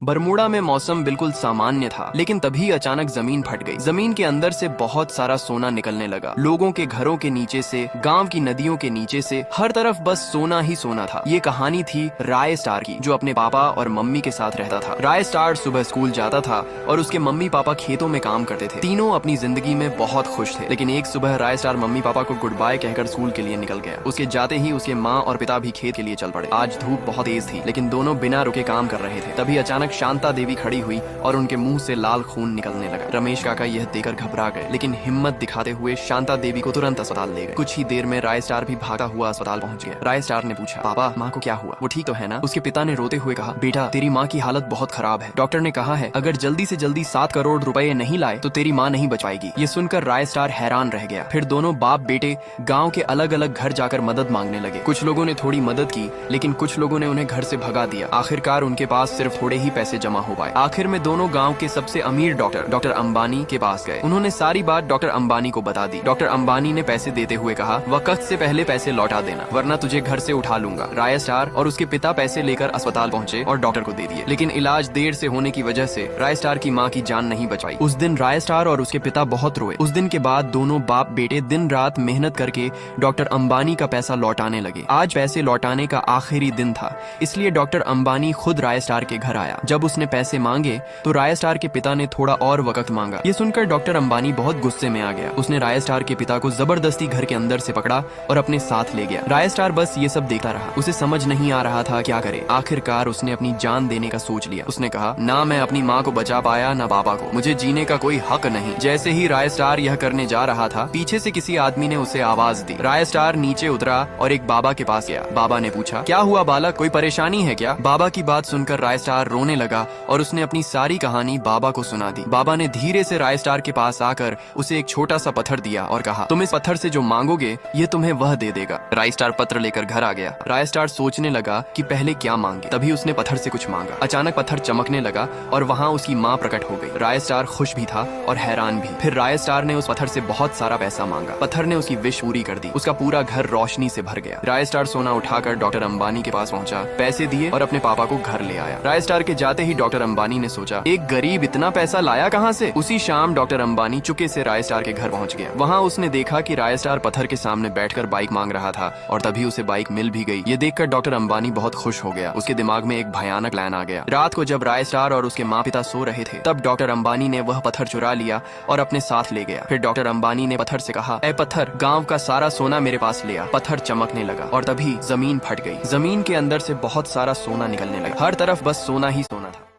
Bermuda में मौसम बिल्कुल सामान्य था, लेकिन तभी अचानक जमीन फट गई। जमीन के अंदर से बहुत सारा सोना निकलने लगा। लोगों के घरों के नीचे से, गांव की नदियों के नीचे से, हर तरफ बस सोना ही सोना था। ये कहानी थी राय स्टार की, जो अपने पापा और मम्मी के साथ रहता था। राय स्टार सुबह स्कूल जाता था और उसके मम्मी पापा खेतों में काम करते थे। तीनों अपनी जिंदगी में बहुत खुश थे, लेकिन एक सुबह राय स्टार मम्मी पापा को गुड बाय कहकर स्कूल के लिए निकल गया। उसके जाते ही उसके माँ और पिता भी खेत के लिए चल पड़े। आज धूप बहुत तेज थी, लेकिन दोनों बिना रुके काम कर रहे थे। तभी अचानक शांता देवी खड़ी हुई और उनके मुंह से लाल खून निकलने लगा। रमेश काका यह देखकर घबरा गए, लेकिन हिम्मत दिखाते हुए शांता देवी को तुरंत अस्पताल ले गए। कुछ ही देर में राय स्टार भी भागा हुआ अस्पताल पहुंच गया। राय स्टार ने पूछा, पापा माँ को क्या हुआ, वो ठीक तो है ना? उसके पिता ने रोते हुए कहा, बेटा तेरी माँ की हालत बहुत खराब है। डॉक्टर ने कहा है अगर जल्दी से जल्दी 7 करोड़ रुपए नहीं लाए तो तेरी माँ नहीं बच पाएगी। ये सुनकर राय स्टार हैरान रह गया। फिर दोनों बाप बेटे गाँव के अलग अलग घर जाकर मदद मांगने लगे। कुछ लोगों ने थोड़ी मदद की, लेकिन कुछ लोगों ने उन्हें घर से भगा दिया। आखिरकार उनके पास सिर्फ थोड़े ही पैसे जमा हो पाए। आखिर में दोनों गांव के सबसे अमीर डॉक्टर अंबानी के पास गए। उन्होंने सारी बात डॉक्टर अंबानी को बता दी। डॉक्टर अंबानी ने पैसे देते हुए कहा, वक्त से पहले पैसे लौटा देना, वरना तुझे घर से उठा लूंगा। राय स्टार और उसके पिता पैसे लेकर अस्पताल पहुंचे और डॉक्टर को दे दिए, लेकिन इलाज देर से होने की वजह से राय स्टार की मां की जान नहीं बच पाई। उस दिन राय स्टार और उसके पिता बहुत रोए। उस दिन के बाद दोनों बाप बेटे दिन रात मेहनत करके डॉक्टर अंबानी का पैसा लौटाने लगे। आज पैसे लौटाने का आखिरी दिन था, इसलिए डॉक्टर अंबानी खुद राय स्टार के घर आया। जब उसने पैसे मांगे तो राय स्टार के पिता ने थोड़ा और वक्त मांगा। ये सुनकर डॉक्टर अंबानी बहुत गुस्से में आ गया। उसने राय स्टार के पिता को जबरदस्ती घर के अंदर से पकड़ा और अपने साथ ले गया। राय स्टार बस ये सब देखता रहा। उसे समझ नहीं आ रहा था क्या करे। आखिरकार उसने अपनी जान देने का सोच लिया। उसने कहा, ना मैं अपनी माँ को बचा पाया ना पापा को, मुझे जीने का कोई हक नहीं। जैसे ही राय स्टार यह करने जा रहा था, पीछे से किसी आदमी ने उसे आवाज दी। राय स्टार नीचे उतरा और एक बाबा के पास गया। बाबा ने पूछा, क्या हुआ बालक, कोई परेशानी है क्या? बाबा की बात सुनकर राय स्टार रोने लगा और उसने अपनी सारी कहानी बाबा को सुना दी। बाबा ने धीरे से राय स्टार के पास आकर उसे एक छोटा सा पत्थर दिया और कहा, तुम इस पत्थर से जो मांगोगे ये तुम्हें वह दे देगा। राय स्टार पत्र लेकर घर आ गया। राय स्टार सोचने लगा कि पहले क्या मांगे। तभी उसने पत्थर से कुछ मांगा। अचानक पत्थर चमकने लगा और वहाँ उसकी माँ प्रकट हो गई। राय स्टार खुश भी था और हैरान भी। फिर राय स्टार ने उस पत्थर से बहुत सारा पैसा मांगा। पत्थर ने उसकी विश पूरी कर दी। उसका पूरा घर रोशनी से भर गया। राय स्टार सोना उठाकर डॉक्टर अंबानी के पास पहुंचा, पैसे दिए और अपने पापा को घर ले आया। राय स्टार के जाते ही डॉक्टर अंबानी ने सोचा, एक गरीब इतना पैसा लाया कहाँ से? उसी शाम डॉक्टर अंबानी चुपके से राय स्टार के घर पहुंच गया। वहाँ उसने देखा कि राय स्टार पत्थर के सामने बैठकर बाइक मांग रहा था और तभी उसे बाइक मिल भी गई। ये देखकर डॉक्टर अंबानी बहुत खुश हो गया। उसके दिमाग में एक भयानक प्लान आ गया। रात को जब राय स्टार और उसके माँ पिता सो रहे थे, तब डॉक्टर अंबानी ने वह पत्थर चुरा लिया और अपने साथ ले गया। फिर डॉक्टर अंबानी ने पत्थर से कहा, ए पत्थर, गाँव का सारा सोना मेरे पास ले आ। पत्थर चमकने लगा और तभी जमीन फट गई। जमीन के अंदर से बहुत सारा सोना निकलने लगा। हर तरफ बस सोना ही सोना था।